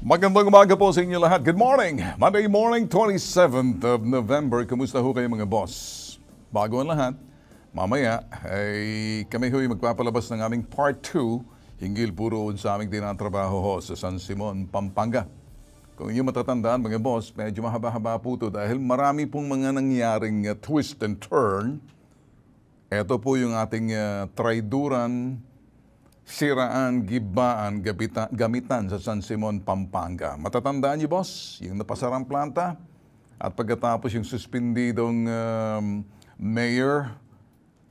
Magandang umaga po sa inyo lahat. Good morning! Monday morning, 27th of November. Kumusta ho kayo mga boss? Bago ang lahat, mamaya ay kami ho'y magpapalabas ng aming part 2 hinggil po roon sa aming tinatrabaho ho sa San Simon, Pampanga. Kung inyo matatandaan mga boss, medyo mahaba-haba po ito dahil marami pong mga nangyaring twist and turn. Ito po yung ating traiduran, siraan, gibaan, gamitan sa San Simon, Pampanga. Matatandaan niyo, boss, yung napasarang planta at pagkatapos yung suspendidong mayor.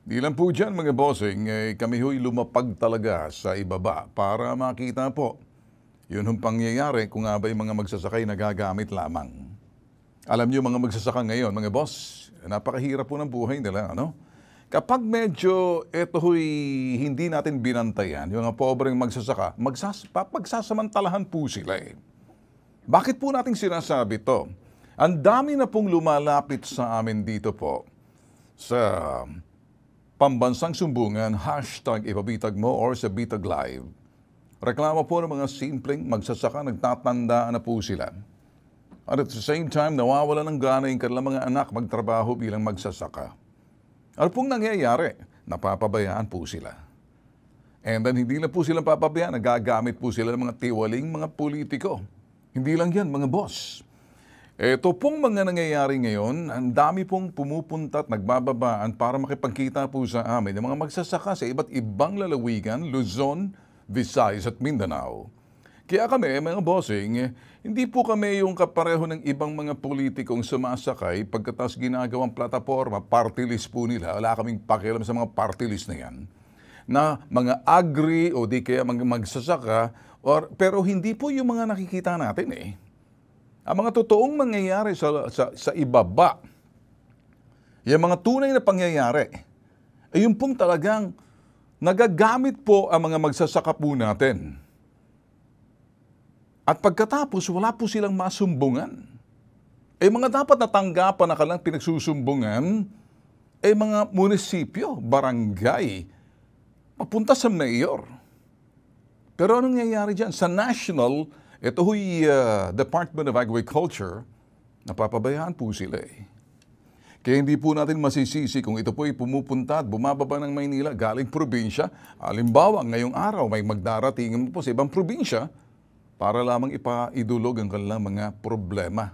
Di lang po dyan, mga bossing, kami ho'y lumapag talaga sa ibaba para makita po yun ang pangyayari kung nga ba yung mga magsasakay na gagamit lamang. Alam niyo mga magsasaka ngayon, mga boss, napakahirap po ng buhay nila, ano? Kapag medyo ito ho'y hindi natin binantayan, yung mga pobreng magsasaka, pagsasamantalahan po sila eh. Bakit po natin sinasabi to? Ang dami na pong lumalapit sa amin dito po sa pambansang sumbungan, #ipabitag mo or sa Bitag Live. Reklamo po ng mga simpleng magsasaka, nagtatandaan na po sila. At at the same time, nawawala ng gana yung kanilang mga anak magtrabaho bilang magsasaka. Ano pong nangyayari? Napapabayaan po sila. And then hindi lang po silang papabayaan, nagagamit po sila ng mga tiwaling mga politiko. Hindi lang yan, mga boss. Ito pong mga nangyayari ngayon, ang dami pong pumupunta at nagbababaan para makipagkita po sa amin ng mga magsasaka sa iba't ibang lalawigan, Luzon, Visayas at Mindanao. Kaya kami, mga bossing, hindi po kami yung kapareho ng ibang mga politikong sumasakay pagkatapos ginagawang plataforma, party list po nila. Wala kaming pakialam sa mga party list na yan. Na mga agri o di kaya mga magsasaka, pero hindi po yung mga nakikita natin eh. Ang mga totoong mangyayari sa ibaba, yung mga tunay na pangyayari, ay yung pong talagang nagagamit po ang mga magsasaka po natin. At pagkatapos, wala po silang masumbungan. Mga dapat natanggapan na kanilang pinagsusumbungan, mga munisipyo, barangay, papunta sa mayor. Pero anong nangyayari dyan? Sa national, ito huy Department of Agriculture, napapabayaan po sila eh. Kaya hindi po natin masisisi kung ito po'y pumupunta at bumababa ng Maynila galing probinsya. Halimbawa, ngayong araw may magdarating po sa ibang probinsya para lamang ipaidulog ang kanilang mga problema.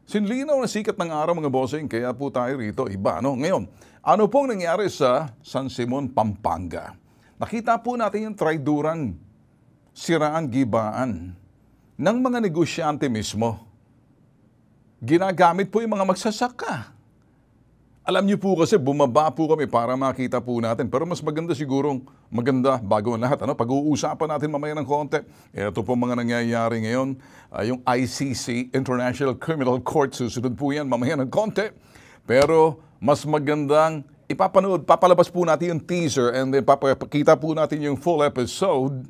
Sinlinaw na sikat ng araw mga bossing, kaya po tayo rito iba. No? Ngayon, ano pong nangyari sa San Simon, Pampanga? Nakita po natin yung traiduran, siraan, gibaan ng mga negosyante mismo. Ginagamit po yung mga magsasaka. Alam niyo po kasi bumaba po kami para makita po natin. Pero mas maganda sigurong, bago ang lahat. Pag-uusapan natin mamaya ng konti. Ito po mga nangyayari ngayon. Yung ICC, International Criminal Court, susunod po yan mamaya ng konti. Pero mas magandang papalabas po natin yung teaser and then papakita po natin yung full episode.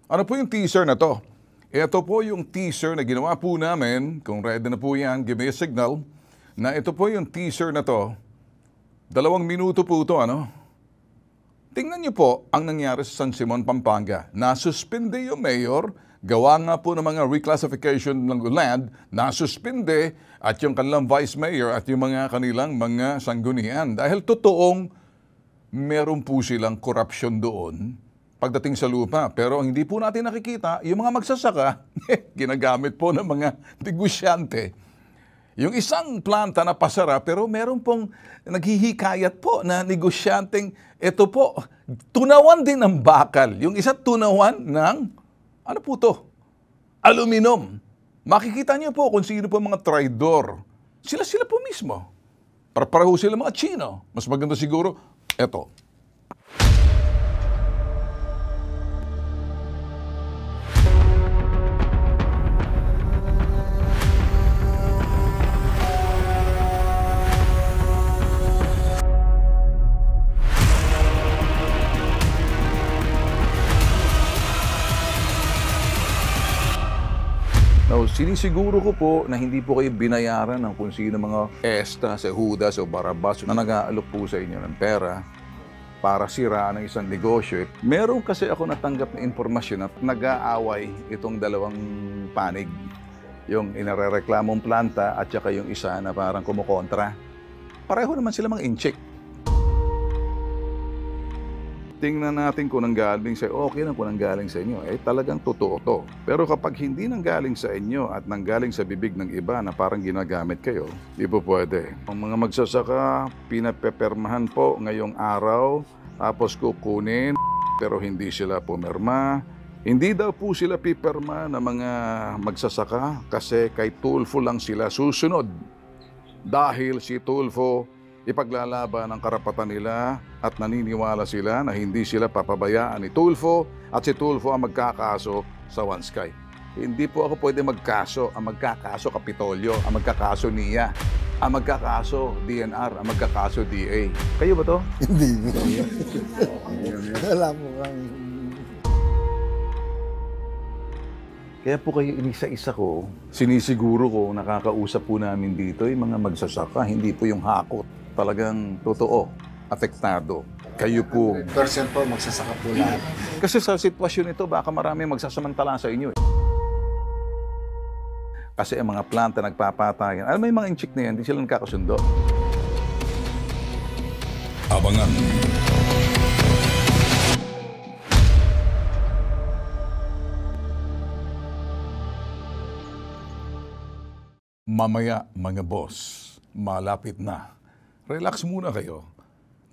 Ano po yung teaser na to? Ito po yung teaser na ginawa po namin, kung ready na po yan, give me a signal, na ito po yung teaser na to. 2 minuto po ito, ano? Tingnan niyo po ang nangyari sa San Simon, Pampanga. Nasuspinde yung mayor, gawa nga po ng mga reclassification ng land, nasuspinde at yung kanilang vice mayor at yung mga kanilang mga sanggunian. Dahil totoong meron po silang korupsyon doon pagdating sa lupa. Pero hindi po natin nakikita, yung mga magsasaka, ginagamit po ng mga negosyante. Yung isang planta na pasara, pero meron pong naghihikayat po na negosyanteng, ito po, tunawan din ng bakal. Yung isa tunawan ng, ano po to? Aluminum. Makikita niyo po kung sino po mga traidor. Sila po mismo. Pareho sila mga Chino. Mas maganda siguro, eto. No, sinisiguro ko po na hindi po kayo binayaran ng kung sino mga Esta, Judas o Barabas na nag-aalok po sa inyo ng pera para siraan ang isang negosyo. Meron kasi ako natanggap na impormasyon na nag-aaway itong dalawang panig. Yung inarereklamong planta at saka yung isa na parang kumukontra. Pareho naman sila mga incheck. Tingnan natin kung nanggaling sa okay na kung nanggaling sa inyo. Talagang totoo to. Pero kapag hindi nanggaling sa inyo at nanggaling sa bibig ng iba na parang ginagamit kayo, di po pwede. Ang mga magsasaka, pinapepermahan po ngayong araw, tapos kukunin, pero hindi sila pumirma. Hindi daw po sila pipirma ng mga magsasaka kasi kay Tulfo lang sila susunod. Dahil si Tulfo ipaglalaban ang karapatan nila at naniniwala sila na hindi sila papabayaan ni Tulfo at si Tulfo ang magkakaso sa One Sky. Hindi po ako pwede magkaso. Ang magkakaso Kapitolyo, ang magkakaso NIA, ang magkakaso DNR, ang magkakaso DA. Kayo ba to? Hindi. Wala mo kang... Kaya po kayo inisa-isa ko, sinisiguro ko, nakakausap po namin dito yung mga magsasaka, hindi po yung hakot. Talagang totoo, apektado. Kayo po. Person po, magsasaka po lahat. Kasi sa sitwasyon ito, baka marami magsasamantala sa inyo. Kasi ang mga planta nagpapatayan. Alam mo yung mga inchik na yan, hindi sila nagkakasundo. Abangan. Mamaya, mga boss, malapit na. Relax muna kayo.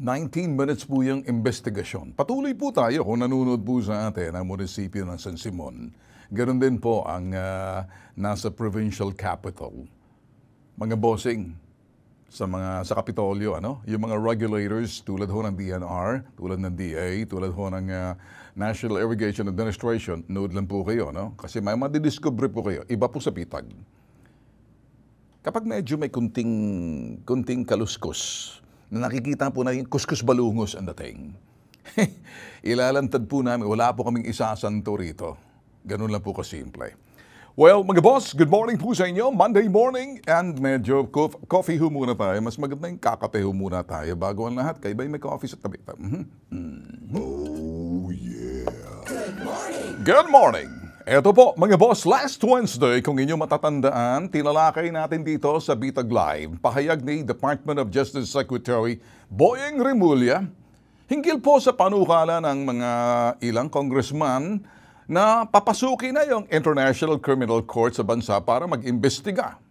19 minutes po yung investigasyon. Patuloy po tayo kung nanonood po sa atin ang munisipyo ng San Simon. Ganon din po ang nasa provincial capital. Mga bossing sa Kapitolyo, yung mga regulators tulad ho ng DNR, tulad ng DA, tulad ho ng National Irrigation Administration, nood lang po kayo, Kasi may madidiscover po kayo, iba po sa pitag. Kapag medyo may kunting kaluskos, na nakikita po na yung kuskus balungos ang dating, ilalantad po namin, wala po kaming isasanto rito. Ganun lang po kasimple. Well, mga boss, good morning po sa inyo. Monday morning, and medyo coffee ho muna tayo. Mas maganda yung kakape ho muna tayo. Bago ang lahat, kayo ba may coffee sa tabi? Oh, yeah. Good morning! Good morning! Eto po, mga boss, last Wednesday, kung inyo matatandaan, tinalakay natin dito sa Bitag Live, pahayag ni Department of Justice Secretary Boyeng Remulla, hinggil po sa panukala ng mga ilang congressman na papasukin na yung International Criminal Court sa bansa para mag-imbestiga.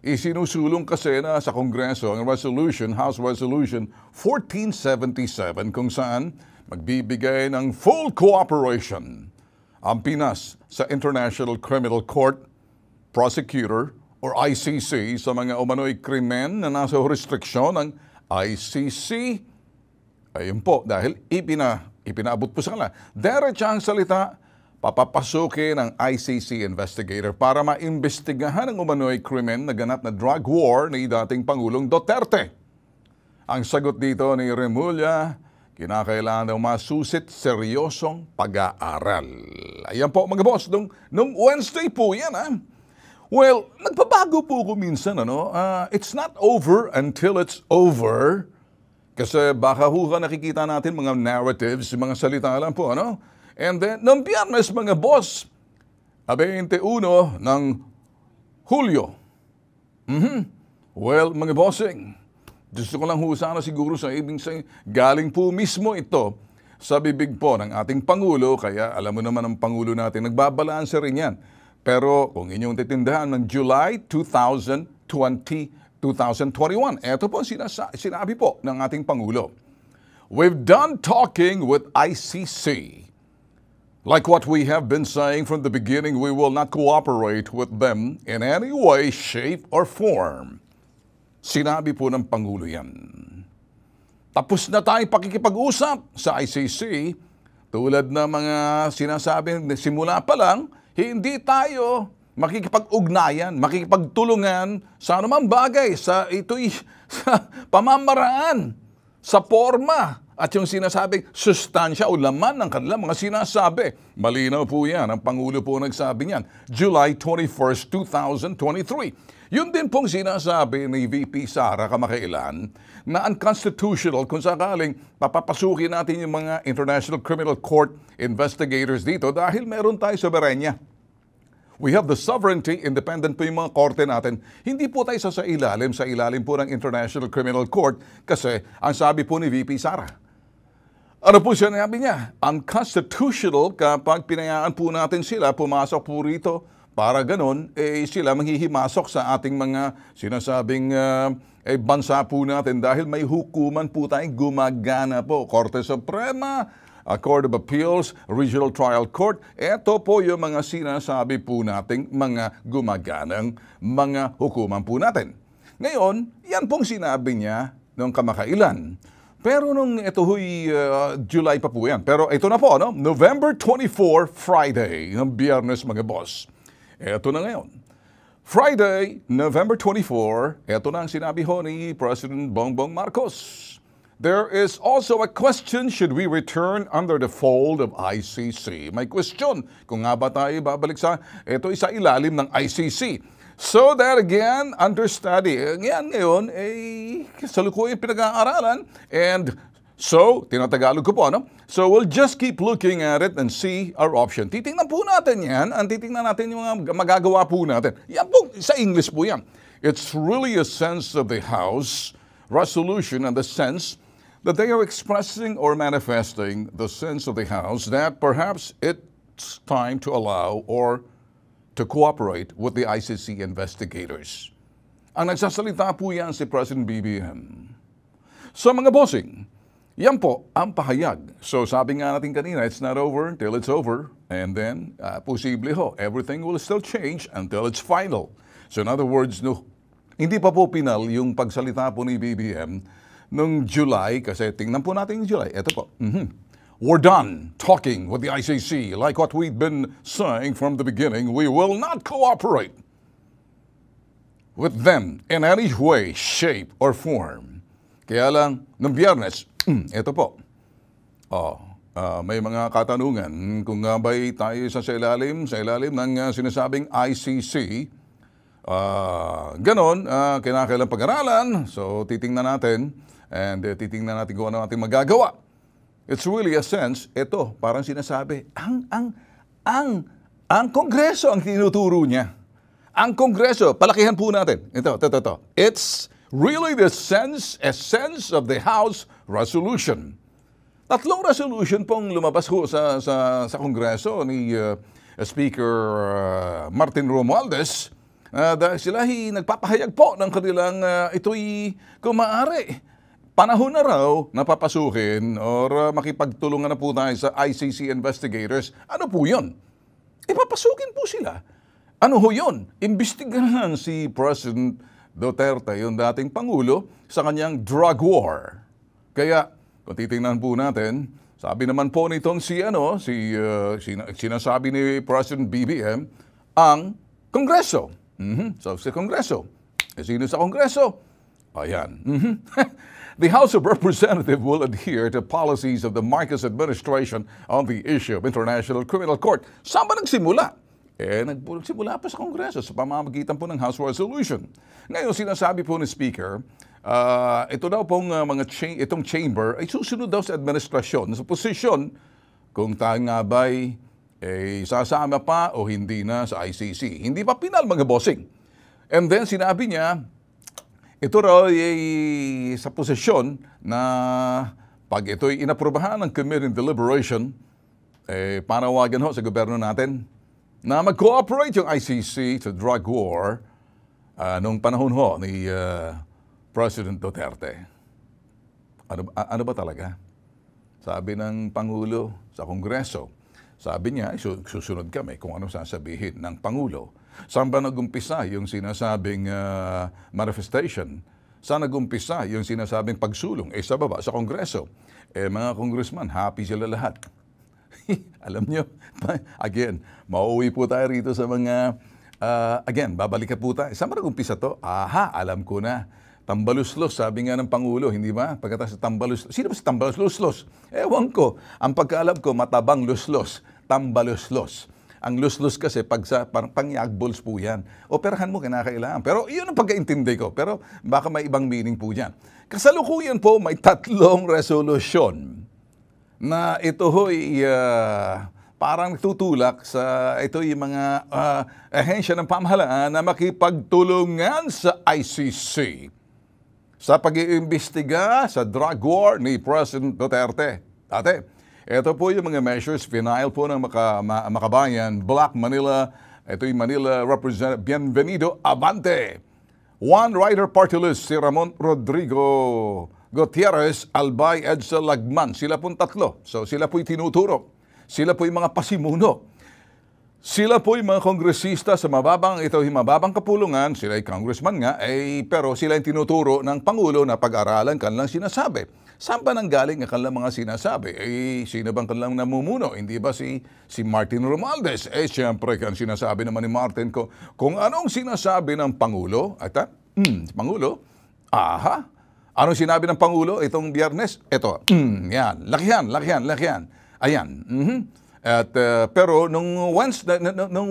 Isinusulong kasi na sa Kongreso ang House Resolution 1477 kung saan magbibigay ng full cooperation ang Pinas sa International Criminal Court, prosecutor, or ICC sa mga umano'y krimen na nasa jurisdiksyon ng ICC. Ayun po, dahil ipinaabot po sa kanila. Diretsang salita, papapasukin ng ICC investigator para maimbestigahan ang umano'y krimen na ganap na drug war ni dating Pangulong Duterte. Ang sagot dito ni Remulla, kinakailangan daw masusit seryosong pag-aaral. Ayan po mga boss, nung Wednesday po yan Well, nagbabago po ko minsan it's not over until it's over. Kasi baka nakikita natin mga narratives, mga salita lang po, And then, nung Biyernes mga boss, 21 ng Hulyo. Well, mga bossing, gusto ko lang sana siguro sa ibig sabihin, galing po mismo ito sa bibig po ng ating Pangulo, kaya alam mo naman ang Pangulo natin, nagbabalanse rin yan. Pero kung inyong titindahan ng July 2021, eto po sinabi po ng ating Pangulo. We've done talking with ICC. Like what we have been saying from the beginning, we will not cooperate with them in any way, shape, or form. Sinabi po ng Pangulo yan. Tapos na tayong pakikipag-usap sa ICC, tulad ng mga sinasabi simula pa lang, hindi tayo makikipag-ugnayan, makikipagtulungan sa anumang bagay, sa pamamaraan, sa forma, at yung sinasabing sustansya o laman ng kanilang mga sinasabi. Malinaw po yan. Ang Pangulo po nagsabi niyan. July 21st, 2023. Yun din pong sinasabi ni VP Sara kamakailan na unconstitutional kung sakaling papapasukin natin yung mga International Criminal Court investigators dito dahil meron tayo soberenya. We have the sovereignty, independent po yung mga korte natin. Hindi po tayo sa ilalim po ng International Criminal Court kasi ang sabi po ni VP Sara. Ano po siya nabi niya? Unconstitutional kapag pinayaan po natin sila pumasok po rito para ganon, sila manghihimasok sa ating mga sinasabing bansa po natin dahil may hukuman po tayong gumagana po. Korte Suprema, Court of Appeals, Regional Trial Court, ito po yung mga sinasabi po nating mga gumaganang mga hukuman po natin. Ngayon, yan pong sinabi niya noong kamakailan. Pero nung ito huy, July pa po yan. Pero ito na po, no? November 24, Friday, ng Biyernes mga boss. Ito na ngayon. Friday, November 24, ito na ang sinabi ho ni President Bongbong Marcos. There is also a question, should we return under the fold of ICC? May question, kung nga ba tayo babalik sa, ito isa ilalim ng ICC. So that again, under study. Yan ngayon, salukuyan pinag-aaralan. And so, tinatagalog ko po, no? So we'll just keep looking at it and see our option. Titingnan po natin yan, ang titingnan natin yung mga magagawa po natin. Yan po, sa English po yan. It's really a sense of the House resolution and the sense that they are expressing or manifesting the sense of the House that perhaps it's time to allow or to cooperate with the ICC investigators. Ang nagsasalita po yan si President BBM. So mga bossing, yan po ang pahayag. So sabi nga natin kanina, it's not over until it's over. And then, posible ho, everything will still change until it's final. So in other words, no, hindi pa po pinal yung pagsalita po ni BBM noong July, kasi tingnan po natin yung July. Ito po. We're done talking with the ICC. Like what we've been saying from the beginning, we will not cooperate with them in any way, shape, or form. Kaya lang, noong Biyernes, ito po. May mga katanungan kung nga ba'y tayo sa ilalim ng sinasabing ICC. Ganon, kinakailang pag-aralan. So, titingnan natin. And titingnan natin kung ano natin magagawa. It's really a sense, ito, parang sinasabi, ang Kongreso ang tinuturo niya. Ang Kongreso, palakihan po natin. Ito. It's really the a sense of the House resolution. Tatlong resolution pong lumabas ho sa Kongreso ni Speaker Martin Romualdez. Dahil sila nagpapahayag po ng kanilang ito'y kung maaari. Panahon na raw na papasukin or makipagtulungan na po tayo sa ICC investigators. Ano po yun? Papasukin po sila. Ano ho yun? Imbestigahan si President Duterte, yung dating Pangulo, sa kanyang drug war. Kaya, kung titingnan po natin, sabi naman po nitong sinasabi ni President BBM, ang Kongreso. So, sa Kongreso. Sino sa Kongreso? Ayan. The House of Representatives will adhere to policies of the Marcos administration on the issue of International Criminal Court. Saan ba nagsimula? Nagsimula pa sa Kongreso sa pamamagitan po ng House Resolution. Ngayon, sinasabi po ni Speaker, ito daw pong itong chamber ay susunod daw sa administrasyon, sa posisyon kung tayo nga ba'y sasama pa o hindi na sa ICC. Hindi pa pinal mga bossing. And then sinabi niya, ito raw ay sa posisyon na pag ito'y inaprubahan ng Committee on Deliberation, panawagan ho sa gobyerno natin na mag-cooperate yung ICC sa drug war nung panahon ho ni President Duterte. Ano ba talaga? Sabi ng Pangulo sa Kongreso, sabi niya, susunod kami kung anong sasabihin ng Pangulo. Saan ba nag-umpisa yung sinasabing manifestation? Saan nag-umpisa yung sinasabing pagsulong? Sa baba, sa Kongreso. Mga congressman, happy sila lahat. Alam nyo, again, mauwi po tayo rito sa mga, babalik po tayo. Saan ba nag-umpisa to? Alam ko na. Tambaluslos, sabi nga ng Pangulo, hindi ba? Pagkatapos tambaluslos. Sino ba si tambaluslos? Ewan ko. Ang pagkaalam ko, matabang luslos. Tambaluslos. Ang luslos kasi parang pangyagbols po yan. Operahan mo, kinakailangan. Pero yun ang pagkaintindi ko. Pero baka may ibang meaning po yan. Kasalukuyan po, may 3 resolusyon na ito ho'y parang tutulak sa ito yung mga ahensya ng pamahalaan na makipagtulungan sa ICC sa pag-iimbestiga sa drug war ni President Duterte. Ate, ito po yung mga measures, final po ng Makabayan, Black Manila, ito yung Manila Representative Bienvenido Abante. One Rider Party List, si Ramon Rodrigo Gutierrez, Albay, Edsel Lagman. Sila pong 3. So sila po'y tinuturo. Sila po'y mga pasimuno. Sila po'y mga kongresista sa mababang kapulungan, sila ay congressman nga, pero sila yung tinuturo ng Pangulo na pag-aralan kanilang sinasabi. Saan ba nanggaling ang kanilang mga sinasabi? Sino bang kanilang namumuno? Hindi ba si Martin Romualdez? Siyempre, ang sinasabi naman ni Martin ko, kung anong sinasabi ng Pangulo, Pangulo, anong sinabi ng Pangulo itong Biyernes? Ito, yan, lakihan. Ayan, pero nung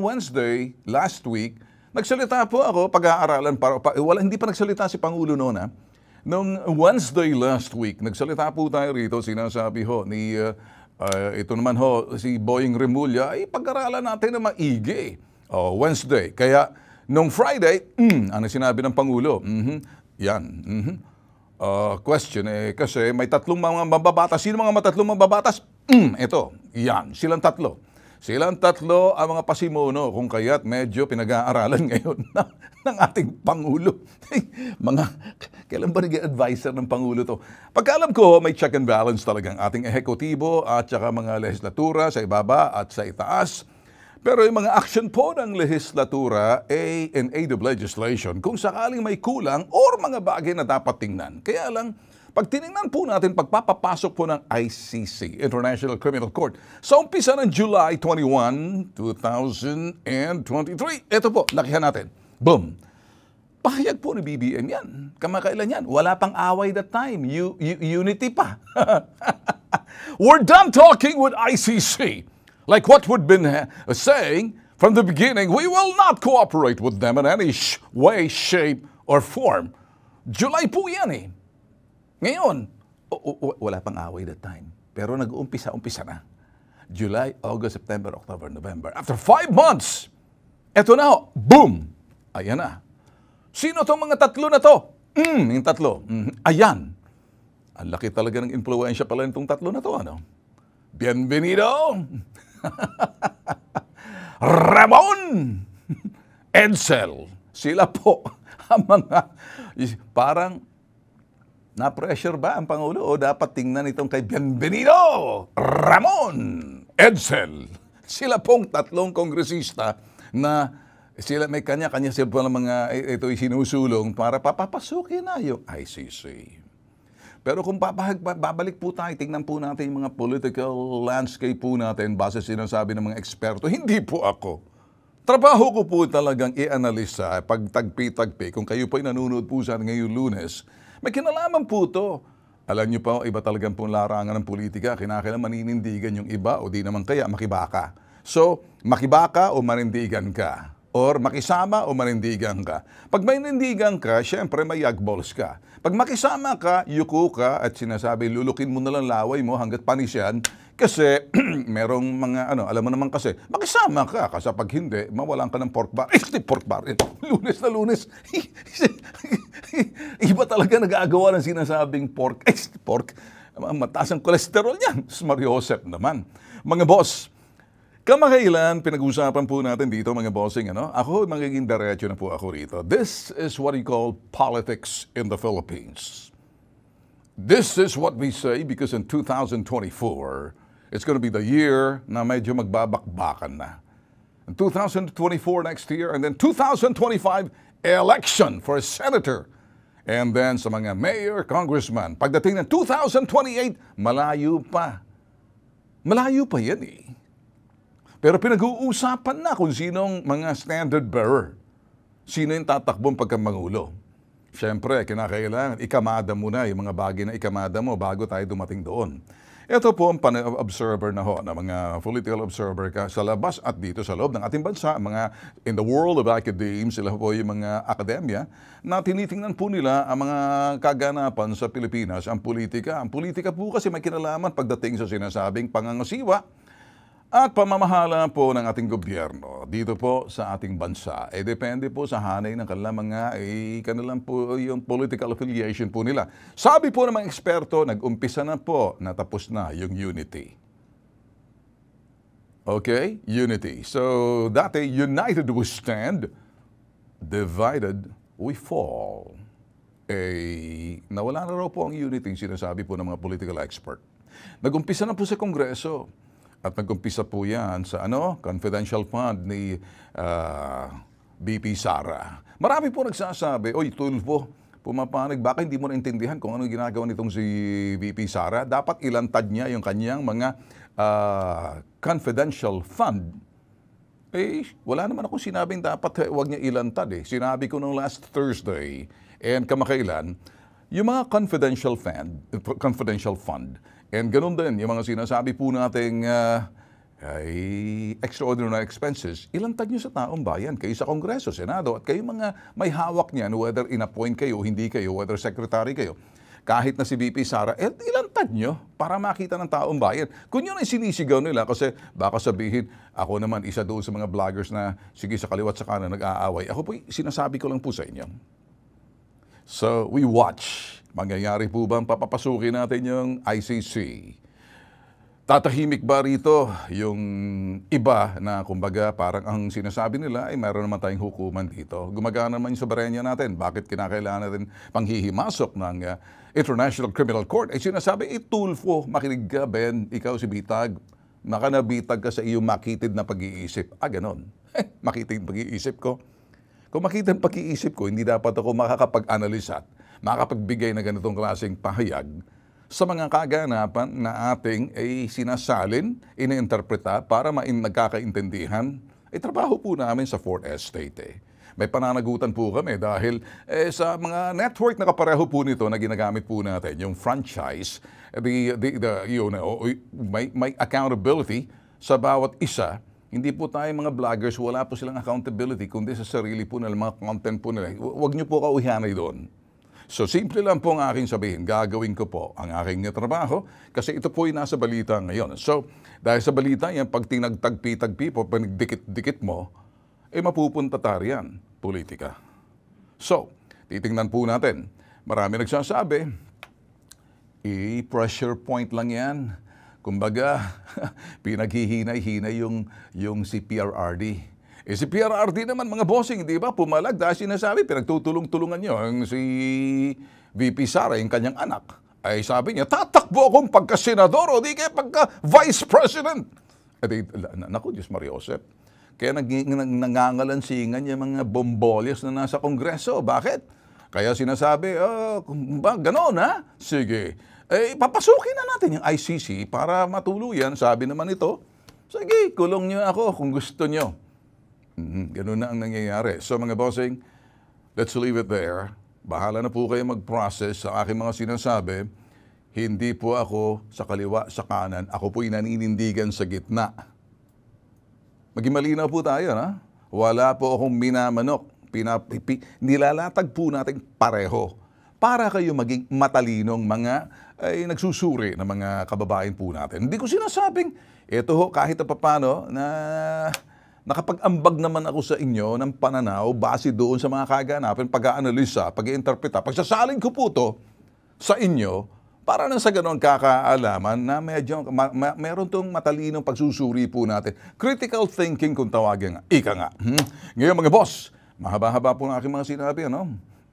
Wednesday, last week, nagsalita po ako, pag-aaralan, hindi pa nagsalita si Pangulo noon. Nung Wednesday last week, nagsalita po tayo rito, sinasabi ho ni, ito naman ho, si Boying Remulla, pag-aralan natin na maigi. Wednesday. Kaya, nung Friday, ano sinabi ng Pangulo? Question kasi may 3 mga mababatas. Sino mga 3 mababatas? Ito, yan, silang 3. Silang 3 ang mga pasimuno kung kaya't medyo pinag-aaralan ngayon ng ating Pangulo. Kailan ba naging advisor ng Pangulo to? Pagkaalam ko, may check and balance talagang ating ehekutibo at saka mga legislatura sa ibaba at sa itaas. Pero yung mga action po ng legislatura in aid of legislation, kung sakaling may kulang or mga bagay na dapat tingnan. Kaya lang, pag tinignan po natin, pagpapapasok po ng ICC, International Criminal Court, sa umpisa ng July 21, 2023, ito po, lakihan natin. Boom! Pahayag po ni BBM yan. Kamakailan yan. Wala pang away that time. Unity pa. We're done talking with ICC. Like what we've been saying from the beginning, we will not cooperate with them in any way, shape, or form. July po yan Ngayon, wala pang away that time. Pero nag-umpisa na. July, August, September, October, November. After 5 months, eto na boom! Ayan na. Sino tong mga 3 na to? Yung 3. Ayan. Ang laki talaga ng impluensya pala nitong 3 na to, ano? Bienvenido! Ramon! Edsel! Sila po ang mga parang na-pressure ba ang Pangulo o dapat tingnan itong kay Bienvenido, Ramon, Edsel. Sila pong 3 kongresista na sila may kanya-kanya sila mga ito'y sinusulong para papapasukin na yung ICC. Pero kung babalik po tayo, tingnan po natin yung mga political landscape po natin base sinasabi ng mga eksperto. Hindi po ako. Trabaho ko po talagang i-analisa, pagtagpi-tagpi. Kung kayo po ay nanonood po sa ngayong Lunes, may kinalaman po to. Alam niyo pa, iba talagang pong larangan ng politika. Kinakailangan maninindigan yung iba o di naman kaya makibaka. So, makibaka o manindigan ka. Or makisama o manindigan ka. Pag may nindigan ka, syempre may yagballs ka. Pag makisama ka, yuko ka at sinasabi, lulukin mo na lang laway mo hanggat panis yan. Kasi merong mga, alam mo naman kasi, makisama ka. Kasi pag hindi, mawalan ka ng pork bar. Pork bar. Lunes na Lunes. Iba talaga nag-aagawa ng sinasabing pork. Pork. Mataas ang kolesterol niyan. Mario Joseph naman. Mga boss, kamakailan, pinag-usapan po natin dito mga bossing, Ako, magiging diretso na po ako rito. This is what we call politics in the Philippines. This is what we say because in 2024, it's going to be the year na medyo magbabakbakan na. In 2024 next year, and then 2025 election for a senator. And then sa mga mayor, congressman. Pagdating ng 2028, malayo pa. Malayo pa yan Pero pinag-uusapan na kung sinong mga standard bearer. Sino yung tatakbong pagkamangulo. Siyempre, kinakailangan, ikamada mo na yung mga bagay na ikamada mo bago tayo dumating doon. Ito po ang observer na ho, na mga political observer ka sa labas at dito sa loob ng ating bansa, mga in the world of academia, sila po yung mga akademya, na tinitingnan po nila ang mga kaganapan sa Pilipinas, ang politika. Ang politika po kasi may kinalaman pagdating sa sinasabing pangangasiwa at pamamahala po ng ating gobyerno dito po sa ating bansa. Depende po sa hanay ng kanilang mga, kanilang po yung political affiliation po nila. Sabi po ng mga eksperto, nag-umpisa na po, natapos na yung unity. Okay? Unity. So, dati, united we stand, divided we fall. Nawala na raw po ang unity, sinasabi po ng mga political expert. Nag-umpisa na po sa Kongreso. At nag-umpisa po yan sa confidential fund ni BP Sara. Marami po nagsasabi, oy, Tulfo, pumapanig, baka hindi mo naintindihan kung ano ginagawa nitong si BP Sara. Dapat ilantad niya yung kanyang mga confidential fund. Wala naman ako sinabing dapat huwag niya ilantad eh. Sinabi ko nung last Thursday and kamakailan, yung mga confidential fund, and ganun din, yung mga sinasabi po nating extraordinary expenses, ilantad nyo sa taong bayan, kayo sa Kongreso, Senado, at kayo mga may hawak niyan, whether in-appoint kayo, hindi kayo, whether secretary kayo, kahit na si VP Sara, ilantad nyo para makita ng taong bayan. Kung yun ay sinisigaw nila, kasi baka sabihin, ako naman isa doon sa mga vloggers na, sige sa kaliwat sa kanan, nag-aaway. Ako po, sinasabi ko lang po sa inyo. So, we watch. Mangyayari po ba ang papapasukin natin yung ICC? Tatahimik ba rito yung iba na kumbaga parang ang sinasabi nila ay mayroon naman tayong hukuman dito? Gumagana naman yung soberenya natin. Bakit kinakailangan natin panghihimasok ng International Criminal Court? Sinasabi, Tulfo, makinig ka, Ben, ikaw si Bitag. Makanabitag ka sa iyong makitid na pag-iisip. Ganon. Makitid pag-iisip ko. Kung makita ang pag-iisip ko, hindi dapat ako makakapag-analisa at makapagbigay na ganitong klaseng pahayag sa mga kaganapan na ating sinasalin, iniinterpreta para nagkakaintindihan. Trabaho po namin sa 4th Estate. May pananagutan po kami dahil sa mga network na kapareho po nito na ginagamit po natin, yung franchise, may accountability sa bawat isa. Hindi po tayo mga vloggers, wala po silang accountability kundi sa sarili po nila, mga content po nila. Huwag niyo po kauhihanay doon. So, simple lang po ang aking sabihin. Gagawin ko po ang aking trabaho kasi ito po ay nasa balita ngayon. So, dahil sa balita yan, pag tinagtagpi-tagpi po, pag nagdikit-dikit mo, mapupunta tayo yan, politika. So, titingnan po natin. Marami nagsasabi, pressure point lang yan. Kumbaga, pinaghihinay-hinay yung si PRRD. Si PRRD naman, mga bossing, di ba? Pumalag dahil sinasabi, pinagtutulong-tulungan nyo ang si VP Sara, yung kanyang anak. Sabi niya, tatakbo akong pagka-senador o di kaya pagka-vice president. Naku, Diyos Mariosep. Kaya nangangalansingan yung mga bombolyas na nasa Kongreso. Bakit? Kaya sinasabi, gano'n ha? Sige. Papasukin na natin yung ICC para matuluyan. Sabi naman ito, sige, kulong nyo ako kung gusto nyo. Ganun na ang nangyayari. So mga bossing, let's leave it there. Bahala na po kayo mag-process sa aking mga sinasabi. Hindi po ako sa kaliwa, sa kanan. Ako po'y naninindigan sa gitna. Maging malinaw po tayo, na? Wala po akong minamanok. Nilalatag po natin pareho para kayo maging matalinong mga nagsusuri ng mga kababayan po natin. Hindi ko sinasabing, ito ho, kahit paano na nakapag-ambag naman ako sa inyo ng pananaw base doon sa mga kaganapan, pag-aanalisa, pag-iinterpreta. Pagsasalin ko po to sa inyo para na sa ganoon kakaalaman na medyo meron tong matalinong pagsusuri po natin. Critical thinking kung tawagin nga. Ika nga. Ngayon mga boss, mahaba-haba po ang aking mga sinabi.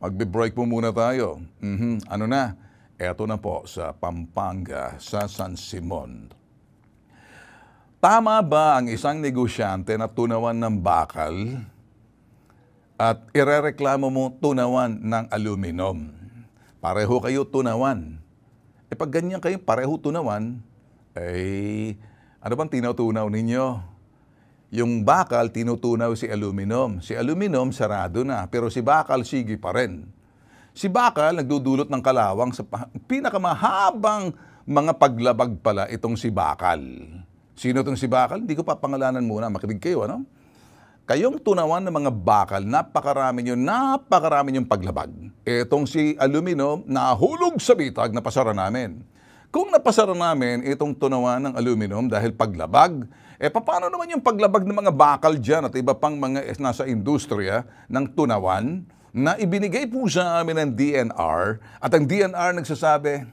Magbe-break po muna tayo. Ano na? Eto na po sa Pampanga, sa San Simon. Tama ba ang isang negosyante na tunawan ng bakal at irereklamo mo tunawan ng aluminum? Pareho kayo tunawan. Pag ganyan kayo, pareho tunawan, ano bang tinutunaw ninyo? Yung bakal, tinutunaw si aluminum. Si aluminum, sarado na. Pero si bakal, sige pa rin. Si Bakal nagdudulot ng kalawang sa pinakamahabang mga paglabag pala itong si Bakal. Sino itong si Bakal? Hindi ko pa pangalanan muna. Makinig kayo, ano? Kayong tunawan ng mga bakal, napakarami niyong paglabag. Itong si Aluminum, nahulog sa bitag na pasara namin. Kung napasara namin itong tunawan ng aluminum dahil paglabag, paano naman yung paglabag ng mga bakal dyan at iba pang mga nasa industriya ng tunawan na ibinigay po sa amin ng DNR at ang DNR nagsasabi,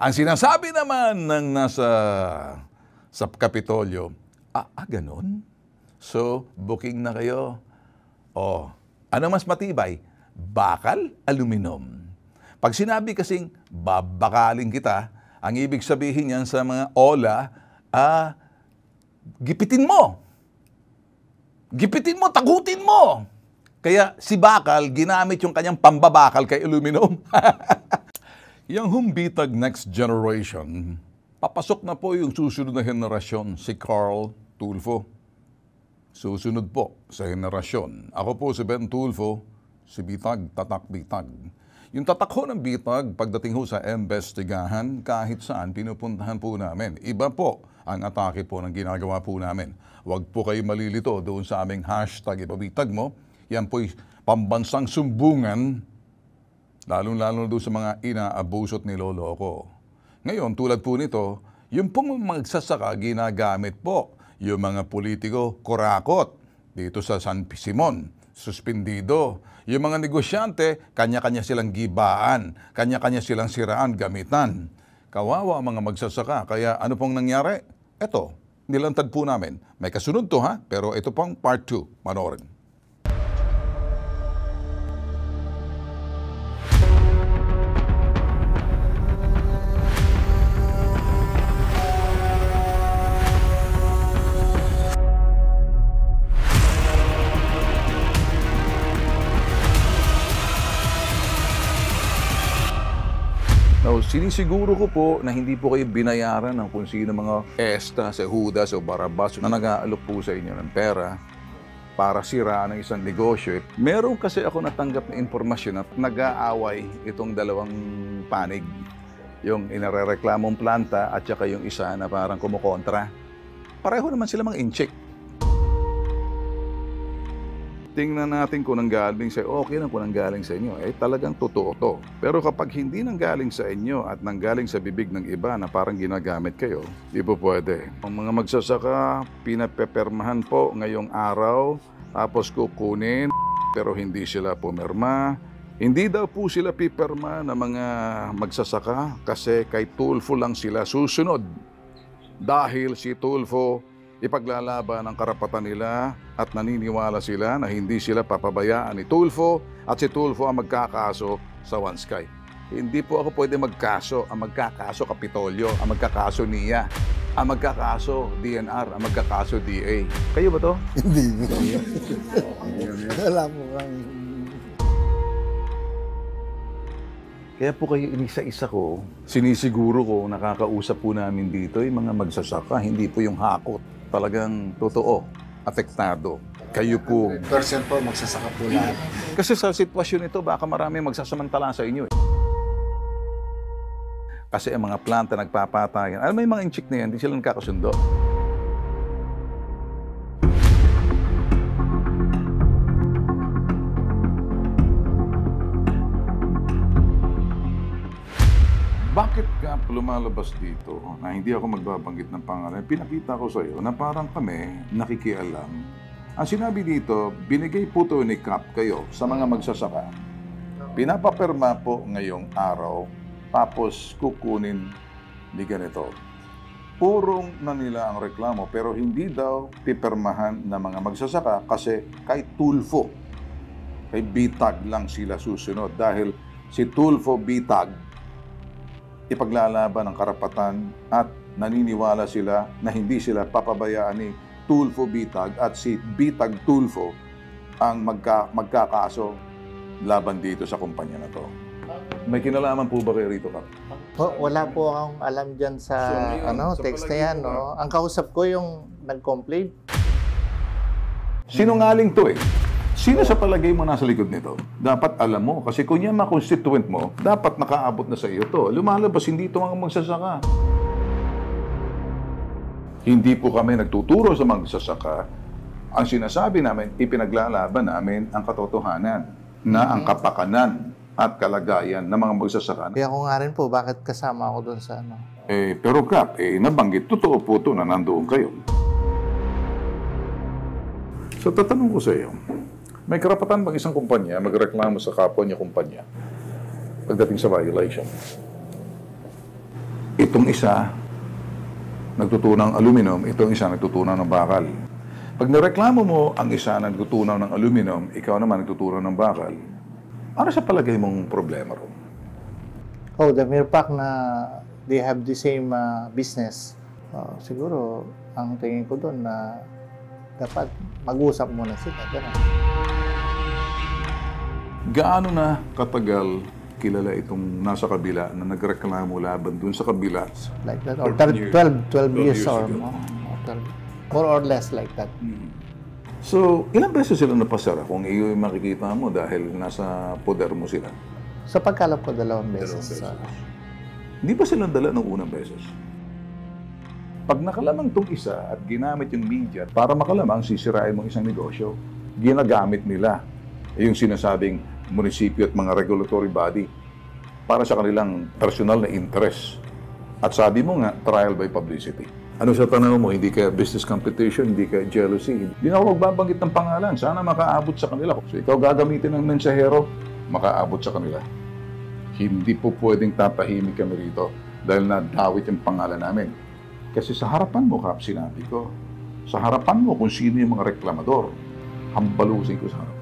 ang sinasabi naman ng sa Kapitolyo, ganon? So, booking na kayo. Ano mas matibay? Bakal, aluminum. Pag sinabi kasing babakaling kita, ang ibig sabihin yan sa mga ola, gipitin mo. Gipitin mo, tagutin mo. Kaya si Bakal, ginamit yung kanyang pambabakal kay aluminum. Yung humbitag next generation, papasok na po yung susunod na henerasyon, si Carl Tulfo. Susunod po sa henerasyon. Ako po si Ben Tulfo, si Bitag, Tatak Bitag. Yung tatak ho ng Bitag, pagdating ho sa investigahan, kahit saan pinupuntahan po namin. Iba po ang atake po ng ginagawa po namin. Huwag po kayo malilito doon sa aming hashtag ipabitag mo. Yan po'y pambansang sumbungan, lalong-lalo doon sa mga inaabusot ni Lolo ko. Ngayon, tulad po nito, yung pong magsasaka ginagamit po yung mga politiko kurakot dito sa San Simon, suspendido. Yung mga negosyante, kanya-kanya silang gibaan, kanya-kanya silang siraan, gamitan. Kawawa ang mga magsasaka. Kaya ano pong nangyari? Ito, nilantad po namin. May kasunod to ha, pero ito pang part 2. Manorin. Sinisiguro ko po na hindi po kayo binayaran ng kung sino mga Esta, sa Judas o Barabas na nag-aalok po sa inyo ng pera para siraan ng isang negosyo. Meron kasi ako natanggap na informasyon na nag-aaway itong dalawang panig. Yung inarereklamong planta at saka yung isa na parang kumukontra. Pareho naman sila mga incheck. Tingnan natin kung nanggaling sa okay na kung nanggaling sa inyo. Talagang totoo to. Pero kapag hindi nanggaling sa inyo at nanggaling sa bibig ng iba na parang ginagamit kayo, di po pwede. Ang mga magsasaka, pinapepermahan po ngayong araw, tapos kukunin, pero hindi sila pumirma. Hindi daw po sila pipirma ng mga magsasaka kasi kay Tulfo lang sila susunod. Dahil si Tulfo ipaglalaban ang karapatan nila at naniniwala sila na hindi sila papabayaan ni Tulfo at si Tulfo ang magkakaso sa One Sky. Hindi po ako pwede magkaso. Ang magkakaso Kapitolyo, ang magkakaso NIA, ang magkakaso DNR, ang magkakaso DA. Kayo ba to? Hindi. Wala po kang... Kaya po kayo inisa-isa ko, sinisiguro ko, nakakausap po namin dito yung mga magsasaka, hindi po yung hakot. Talagang totoo, apektado. Kayo po. Percent po, magsasaka po lahat. Kasi sa sitwasyon ito, baka marami magsasamantala sa inyo. Kasi ang mga planta nagpapatayan. Alam mo yung mga inchik na yan, hindi sila nagkakasundo. Bakit ka lumalabas dito na hindi ako magbabanggit ng pangalan? Pinakita ko sa iyo na parang kami nakikialam. Ang sinabi dito, binigay po to ni Cap kayo sa mga magsasaka. Pinapaperma po ngayong araw, tapos kukunin di ganito. Purong na nila ang reklamo pero hindi daw pipermahan ng mga magsasaka kasi kay Tulfo, kay Bitag lang sila susunod dahil si Tulfo Bitag ipaglalaban ang karapatan at naniniwala sila na hindi sila papabayaan ni Tulfo Bitag at si Bitag Tulfo ang magkakaso laban dito sa kumpanya na to. May kinalaman po ba kayo rito, Kap? Wala po akong alam dyan sa text na yan. No? Ang kausap ko yung nag-complain. Sinungaling to eh. Sino sa palagay mo nasa likod nito? Dapat alam mo. Kasi kung yan mga constituent mo, dapat nakaabot na sa iyo to. Lumalabas, hindi ito mga magsasaka. Hindi po kami nagtuturo sa magsasaka. Ang sinasabi namin, ipinaglalaban namin ang katotohanan na ang kapakanan at kalagayan ng mga magsasaka. Kaya ko nga rin po, bakit kasama ako doon sa ano? Pero Kap, nabanggit, totoo po ito na nandoon kayo. So, tatanong ko sa iyo, may karapatan bang isang kumpanya magreklamo sa kapwa niya kumpanya pagdating sa violation? Itong isa, nagtutunaw ng aluminum, itong isa nagtutunaw ng bakal. Pag nireklamo mo ang isa nagtutunaw ng aluminum, ikaw naman nagtutunaw ng bakal, ano sa palagay mong problema ron? Oh, the mere fact na they have the same business, siguro, ang tingin ko doon na dapat mag-usap muna sila. Ganun. Gaano na katagal kilala itong nasa kabila na nagreklamo laban dun sa kabila? Like that. Or 12 years or ago. more or less like that. So, ilang beses sila napasara kung iyo yung makikita mo dahil nasa poder mo sila? Sa pagkalap ko, 2 beses. Hindi ba silang dala ng unang beses? Pag nakalamang tong isa at ginamit yung media para makalamang sisirain mong isang negosyo, ginagamit nila yung sinasabing munisipyo at mga regulatory body para sa kanilang personal na interest. At sabi mo nga, trial by publicity. Ano sa tanaw mo, hindi ka business competition, hindi ka jealousy. Hindi na ako magbabanggit ng pangalan. Sana makaabot sa kanila. So ikaw gagamitin ng mensahero, makaabot sa kanila. Hindi po pwedeng tatahimik kami rito dahil nadawit yung pangalan namin. Kasi sa harapan mo, Kap, sinabi ko, sa harapan mo kung sino yung mga reklamador, hambalusin ko sa harapan.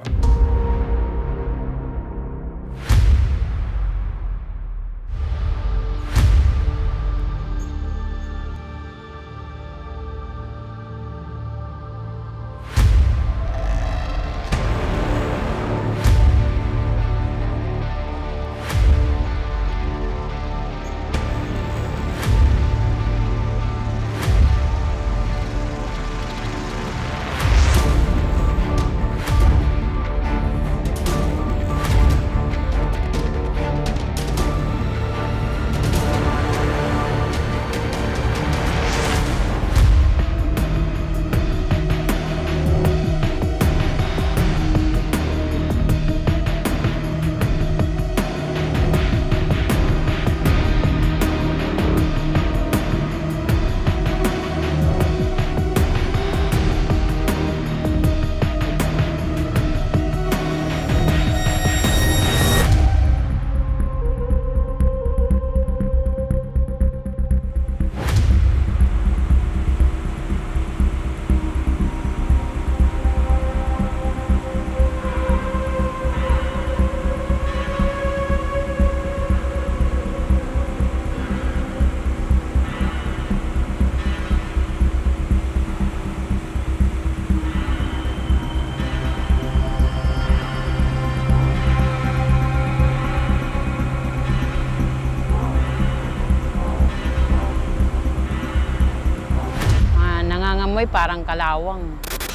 Nangangamoy parang kalawang.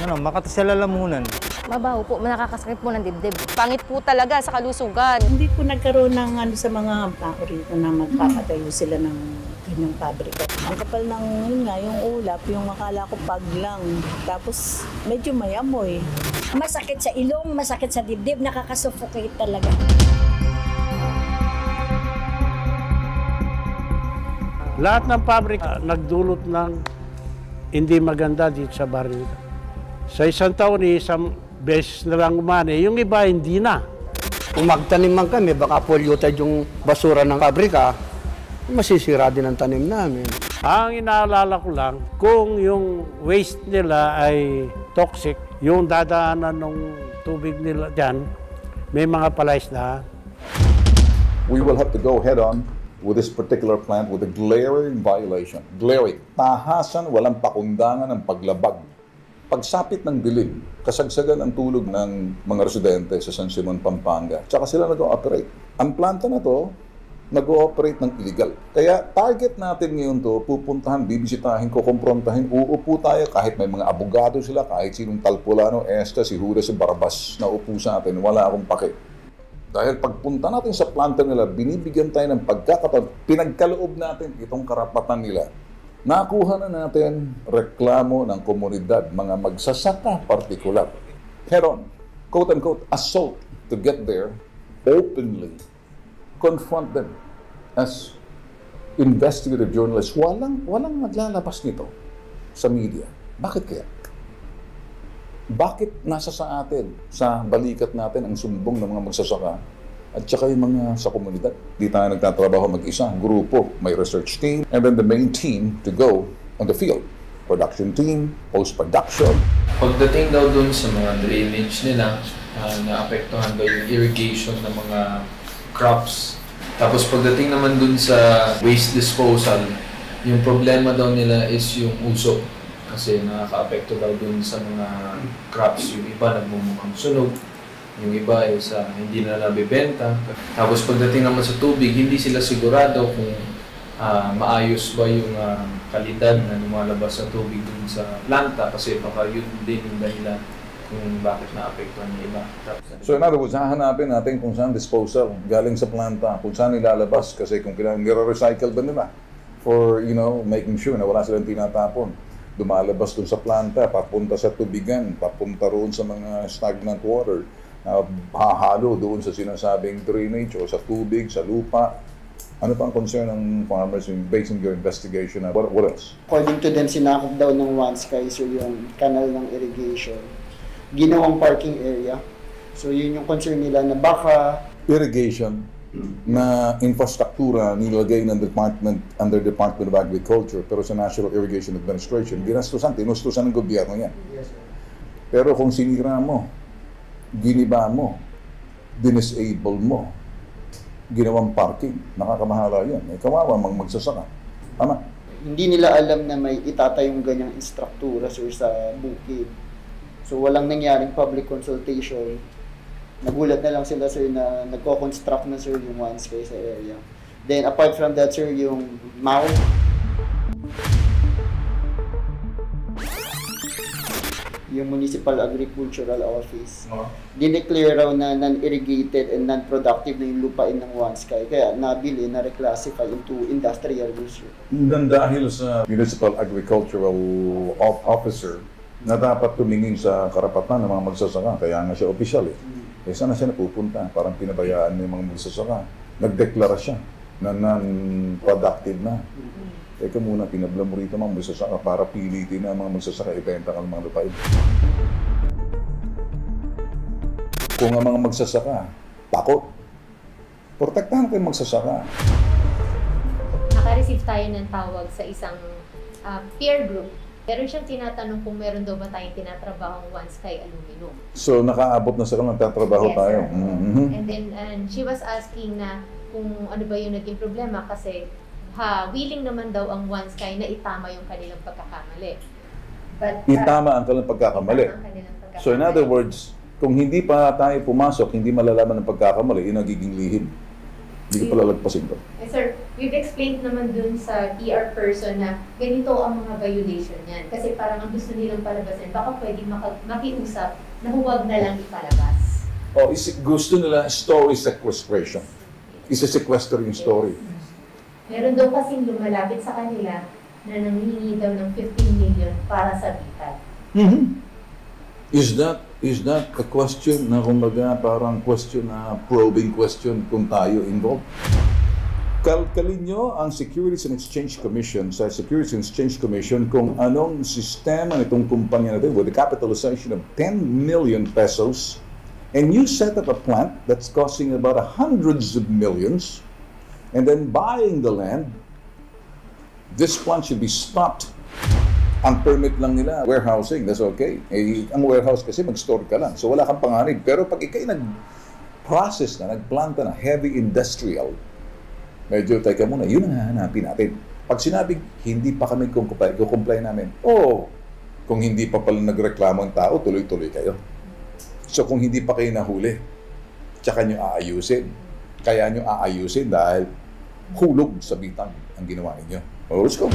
Ano, Makati sa lalamunan. Mabaho po, nakakasakit po ng dibdib. Pangit po talaga sa kalusugan. Hindi po nagkaroon ng sa mga tao rito na magpapatayo sila ng ganyang pabrika. Ang kapal ng yun nga, yung ulap, yung akala ko pag lang. Tapos medyo may amoy. Masakit sa ilong, masakit sa dibdib, nakakasuffocate talaga. Lahat ng pabrika nagdulot ng hindi maganda dito sa baryo. Sa isang taon, isang beses na lang umani. Yung iba, hindi na. Kung magtanim man kami, baka polluted yung basura ng pabrika, masisira din ang tanim namin. Ang inaalala ko lang, kung yung waste nila ay toxic, yung dadaanan ng tubig nila dyan, may mga palaisdaan. We will have to go head on with this particular plant with a glaring violation. Glaring. Tahasan, walang pakundangan ng paglabag. Pagsapit ng dilim, kasagsagan ang tulog ng mga residente sa San Simon, Pampanga. Tsaka sila nag-operate. Ang planta na to, nag-ooperate ng illegal. Kaya target natin ngayon to, pupuntahan, bibisitahin, kukumprontahin, uupo tayo kahit may mga abogado sila, kahit sinong Talpulano, Esta, si Judas, si Barabas na upo sa atin, wala akong pake. Dahil pagpunta natin sa planta nila, binibigyan tayo ng pagkakataon, pinagkaloob natin itong karapatan nila. Nakuha na natin reklamo ng komunidad, mga magsasaka partikular. Heron, quote-unquote, assault to get there, openly confront them as investigative journalists. Walang maglalabas nito sa media. Bakit kaya? Bakit nasa sa atin, sa balikat natin ang sumbong ng mga magsasaka at saka yung mga sa komunidad? Di tayo nagtatrabaho mag-isa, grupo, may research team, and then the main team to go on the field. Production team, post-production. Pagdating daw dun sa mga drainage nila, naapektuhan daw yung irrigation ng mga crops. Tapos pagdating naman dun sa waste disposal, yung problema daw nila is yung usok. Kasi nakaka-apekto daw dun sa mga crops. Yung iba nagmumukhang sunog, yung iba is hindi na nabibenta. Tapos pagdating naman sa tubig, hindi sila sigurado kung maayos ba yung kalidad na lumalabas sa tubig dun sa planta. Kasi baka yun din yung dahilan kung bakit na-apektuhan yung iba. So in other words, hahanapin natin kung saan disposal galing sa planta, kung saan nilalabas kasi kung nire-recycle ba nila for, making sure na wala silang tinatapon. Dumalabas dun sa planta, papunta sa tubigan, papunta roon sa mga stagnant water, hahalo doon sa sinasabing drainage o sa tubig, sa lupa. Ano pa ang concern ng farmers based on your investigation? What else? According to them, sinakop daw ng OneSky, so yung kanal ng irrigation, ginawang parking area. So yun yung concern nila na baka irrigation na infrastruktura nilagay ng under Department of Agriculture pero sa National Irrigation Administration, tinustusan ng gobyerno yan. Yes, sir. Pero kung sinira mo, giniba mo, dinisable mo, ginawang parking, nakakamahala yan. Kawawa magsasaka. Tama? Hindi nila alam na may itatayong ganyang instruktura, sir, sa bukid. So walang nangyaring public consultation. Nagulat na lang sila, sir, na nagko-construct na, sir, yung OneSky sa area. Then apart from that, sir, yung MAO, yung Municipal Agricultural Office, dineclare raw na non-irrigated and non-productive na yung lupain ng OneSky. Kaya nabili, na-reclassify into industrial use. Dahil sa Municipal Agricultural Officer, na dapat tumingin sa karapatan ng mga magsasaka. Kaya nga siya opisyal eh. Saan na siya napupunta? Parang pinabayaan ng mga magsasaka. Nagdeklara siya na non-productive na. Teka muna, pinabla mo rito mga magsasaka para pilitin na mga magsasaka ibenta ang mga lupain. Kung ang mga magsasaka, takot. Protektahan kayo magsasaka. Naka-receive tayo ng tawag sa isang peer group. Meron siyang tinatanong kung meron daw ba tayong tinatrabahong OneSky Aluminum. So, nakaabot na sa kanya, nagtatrabaho yes, tayo. And then, she was asking na kung ano ba yung naging problema kasi willing naman daw ang OneSky na itama yung kanilang pagkakamali. But, itama ang kanilang pagkakamali. So, in other words, kung hindi pa tayo pumasok, hindi malalaman ng pagkakamali, yun ang nagiging lihim. Hindi ko palalagpasin to. Sir, we've explained naman dun sa PR person na ganito ang mga violation niyan. Kasi parang ang gusto nilang palabasin, baka pwedeng makiusap na huwag na lang ipalabas. Gusto nila story sequestration. Isa-sequester yung story. Meron daw kasing lumalapit sa kanila na nanghihingi daw ng 15 million para sa bitat. Is that a question na kumbaga parang question na probing question kung tayo involved? Kalkalin nyo ang Securities and Exchange Commission sa Securities and Exchange Commission kung anong sistema nitong kumpanya natin with a capitalization of 10 million pesos and you set up a plant that's costing about hundreds of millions and then buying the land, this plant should be stopped. Ang permit lang nila, warehousing, that's okay. Ang warehouse kasi mag-store ka lang, so wala kang panganib. Pero pag ikay nag-process na, nagplanta na, heavy industrial, medyo, teka muna, yun ang hahanapin natin. Pag sinabing, hindi pa kami comply namin, kung hindi pa pala nagreklamo ang tao, tuloy-tuloy kayo. So kung hindi pa kayo nahuli, tsaka nyo aayusin. Kaya nyo aayusin dahil hulog sa bitag ang ginawa ninyo. Oh, let's go!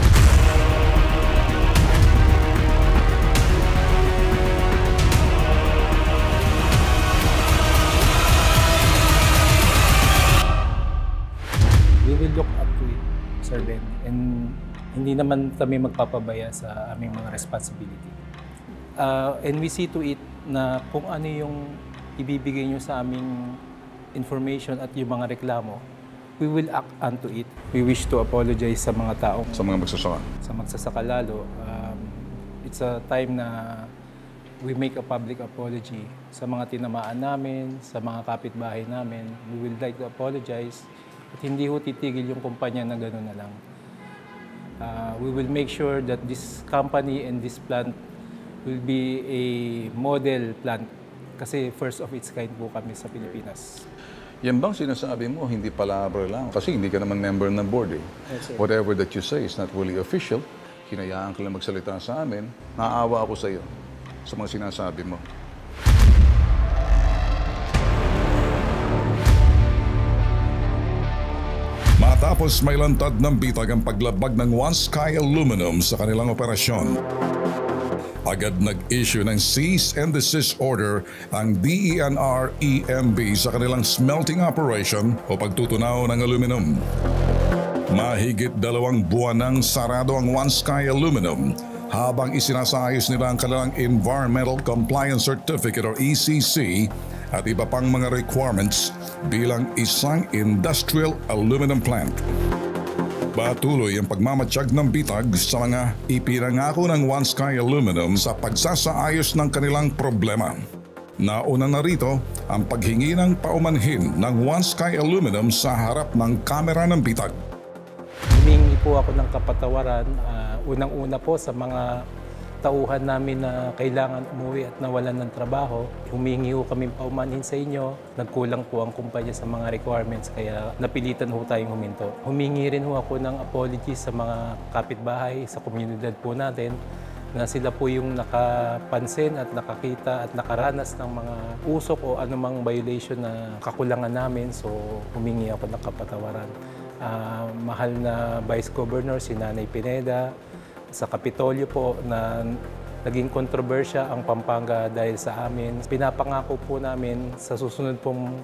We will look up to it, Sir Ben. And hindi naman kami magpapabaya sa aming mga responsibility. And we see to it na kung ano yung ibibigay nyo sa aming information at yung mga reklamo, we will act onto it. We wish to apologize sa mga tao. Sa mga magsasaka? Sa magsasaka lalo. It's a time na we make a public apology sa mga tinamaan namin, sa mga kapitbahay namin. We would like to apologize. At hindi ho titigil yung kumpanya na gano'n na lang. We will make sure that this company and this plant will be a model plant kasi first of its kind po kami sa Pilipinas. Yan bang sinasabi mo, hindi palabra lang? Kasi hindi ka naman member ng board eh. Yes, Whatever that you say is not really official. Hinayaan ka lang magsalita sa amin. Naaawa ako sa iyo sa mga sinasabi mo. Matapos may lantad ng bitag ang paglabag ng One Sky Aluminum sa kanilang operasyon, agad nag-issue ng cease and desist order ang DENR-EMB sa kanilang smelting operation o pagtutunaw ng aluminum. Mahigit 2 buwan nang sarado ang One Sky Aluminum habang isinasayos nila ang kanilang Environmental Compliance Certificate or ECC at iba pang mga requirements bilang isang industrial aluminum plant. Patuloy ang pagmamatsyag ng bitag sa mga ipinangako ng One Sky Aluminum sa pagsasaayos ng kanilang problema. Nauna na rito ang paghingi ng paumanhin ng One Sky Aluminum sa harap ng kamera ng bitag. Humingi po ako ng kapatawaran, unang-una po sa mga tauhan namin na kailangan umuwi at nawalan ng trabaho. Humingi ho kami paumanhin sa inyo. Nagkulang po ang kumpanya sa mga requirements kaya napilitan ho tayong huminto. Humingi rin ho ako ng apologies sa mga kapitbahay, sa komunidad po natin na sila po yung nakapansin at nakakita at nakaranas ng mga usok o anumang violation na kakulangan namin. So humingi ako ng kapatawaran. Mahal na Vice Governor, si Nanay Pineda, sa Kapitolyo po na naging kontrobersya ang Pampanga dahil sa amin. Pinapangako po namin sa susunod pong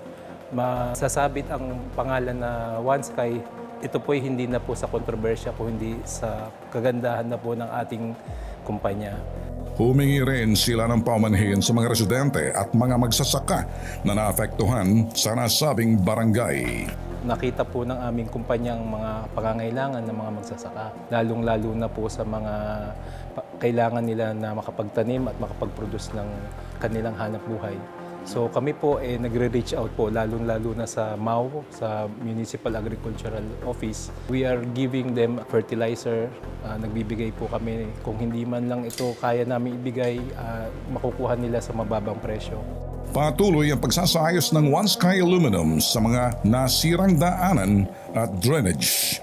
masasabit ang pangalan na One Sky, ito po hindi na po sa kontrobersya kundi sa kagandahan na po ng ating kumpanya. Humingi rin sila ng paumanhin sa mga residente at mga magsasaka na naapektuhan sa nasabing barangay. Nakita po ng aming kumpanya ang mga pangangailangan ng mga magsasaka. Lalong-lalo na po sa mga kailangan nila na makapagtanim at makapag-produce ng kanilang hanap buhay. So kami po nagre-reach out po lalong-lalo na sa MAU, sa Municipal Agricultural Office. We are giving them fertilizer. Nagbibigay po kami. Kung hindi man lang ito kaya namin ibigay, makukuha nila sa mababang presyo. Patuloy ang pagsasaayos ng One Sky Aluminum sa mga nasirang daanan at drainage.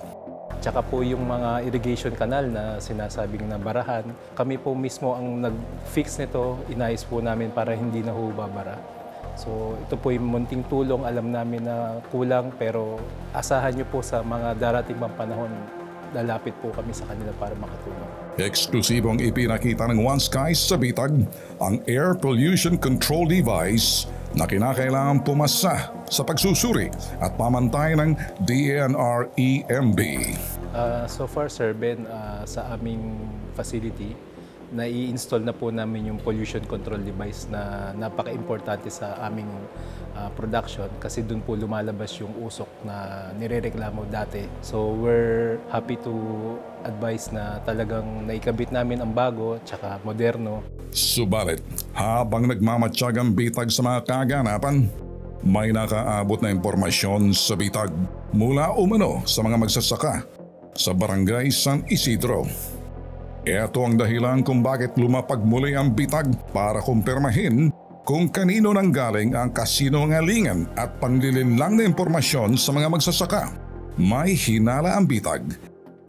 Tsaka po yung mga irrigation canal na sinasabing nabarahan, kami po mismo ang nag-fix nito, inayos po namin para hindi na ho babara. So ito po yung munting tulong, alam namin na kulang pero asahan nyo po sa mga darating pang panahon, lalapit po kami sa kanila para makatulong. Eksklusibong ipinakita ng One Sky sa bitag ang air pollution control device na kinakailangan pumasa sa pagsusuri at pamantay ng DENR-EMB. So far, Sir Ben, sa aming facility, nai-install na po namin yung pollution control device na napaka-importante sa aming production kasi doon po lumalabas yung usok na nirereklamo dati. So we're happy to advise na talagang naikabit namin ang bago tsaka moderno. Subalit, habang nagmamatsyag ang bitag sa mga kaganapan, may nakaabot na impormasyon sa bitag mula umano sa mga magsasaka sa Barangay San Isidro. Ito ang dahilan kung bakit lumapag muli ang bitag para kumpirmahin kung kanino nanggaling ang kasinungalingan at panlilinlang na impormasyon sa mga magsasaka. May hinala ang bitag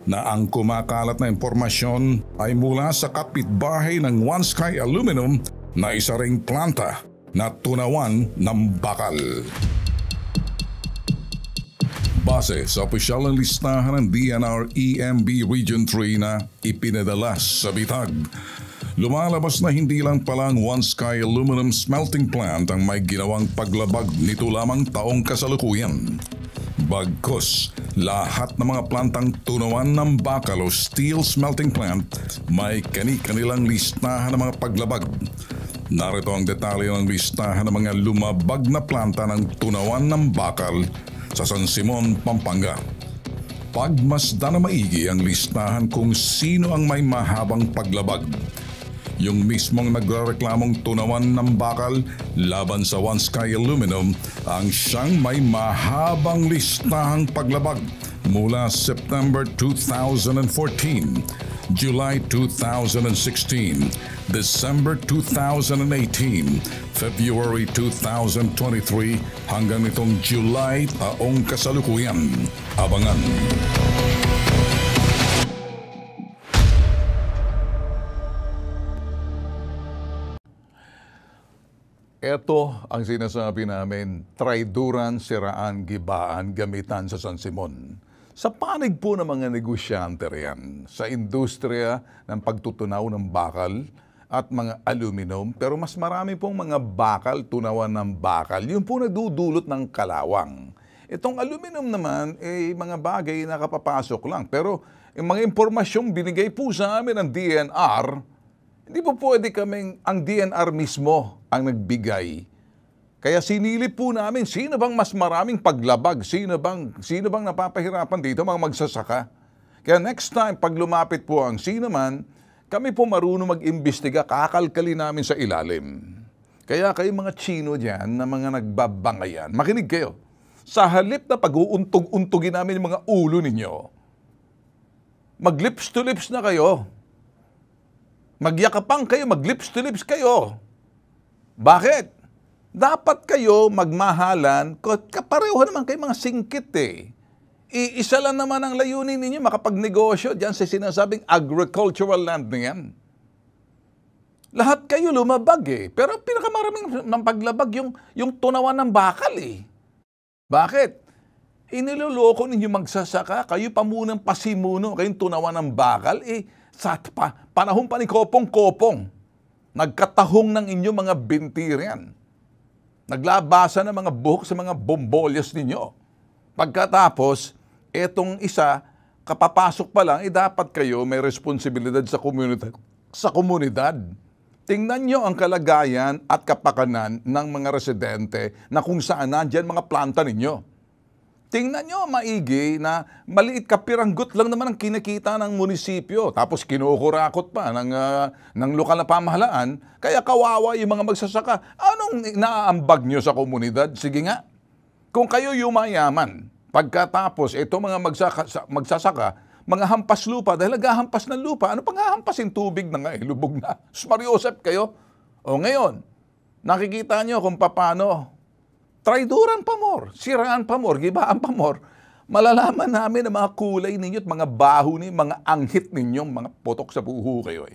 na ang kumakalat na impormasyon ay mula sa kapitbahay ng One Sky Aluminum na isa ring planta na tunawan ng bakal. Base sa opisyal ng listahan ng DNR EMB Region 3 na ipinadala sa bitag, lumalabas na hindi lang palang One Sky Aluminum Smelting Plant ang may ginawang paglabag nito lamang taong kasalukuyan. Bagkus, lahat ng mga plantang tunawan ng bakal o steel smelting plant may kani-kanilang listahan ng mga paglabag. Narito ang detalye ng listahan ng mga lumabag na planta ng tunawan ng bakal sa San Simon, Pampanga. Pagmasdan na maigi ang listahan kung sino ang may mahabang paglabag. Yung mismong nagrereklamong tunawan ng bakal laban sa One Sky Aluminum ang siyang may mahabang listahang paglabag mula September 2014, July 2016, December 2018, February 2023 hanggang nitong July taong kasalukuyan. Abangan! Ito ang sinasabi namin, traiduran, siraan, gibaan, gamitan sa San Simon. Sa panig po ng mga negosyante riyan, sa industriya ng pagtutunaw ng bakal at mga aluminum, pero mas marami pong mga bakal, tunawan ng bakal, yun po nadudulot ng kalawang. Itong aluminum naman, mga bagay na kapapasok lang. Pero yung mga impormasyong binigay po sa amin ng DNR, hindi po pwede kaming, ang DNR mismo ang nagbigay. Kaya sinilip po namin, sino bang mas maraming paglabag? Sino bang napapahirapan dito, mga magsasaka? Kaya next time, pag lumapit po ang sino man, kami po marunong mag-imbestiga, kakalkali namin sa ilalim. Kaya kayo mga Chino dyan, na mga nagbabangayan, makinig kayo. Sa halip na pag-uuntog-untugin namin yung mga ulo ninyo, mag-lips to lips na kayo. Magyakapang kayo, mag-lips to lips kayo. Bakit? Dapat kayo magmahalan, kapareho naman kayo mga singkit eh. Iisa lang naman ang layunin ninyo, makapagnegosyo dyan sa sinasabing agricultural land na yan. Lahat kayo lumabag eh. Pero pinakamaraming ng paglabag yung tunawan ng bakal eh. Bakit? Iniloloko ninyo magsasaka, kayo pa munang pasimuno, kayong tunawan ng bakal eh. Sa panahon pa ni Kopong-Kopong, nagkatahong ng inyong mga bintir yan. Naglabasa ng mga buhok sa mga bombolyas ninyo. Pagkatapos, etong isa, kapapasok pa lang, dapat kayo may responsibilidad sa komunidad. Tingnan nyo ang kalagayan at kapakanan ng mga residente na kung saan nandyan mga planta ninyo. Tingnan nyo maigi na maliit kapiranggot lang naman ang kinikita ng munisipyo. Tapos kinukurakot pa ng lokal na pamahalaan. Kaya kawawa yung mga magsasaka. Anong naaambag nyo sa komunidad? Sige nga. Kung kayo yumayaman, pagkatapos ito mga magsasaka, mga hampas lupa, dahil naghahampas ng lupa, ano pang hahampasin tubig na nga, lubog na. Mariosep kayo. O ngayon, nakikita nyo kung paano traiduran pa more, siraan pa more, gibaan pa more. Malalaman namin ang mga kulay ninyo at mga baho ninyo, mga anghit ninyong mga putok sa buho kayo eh.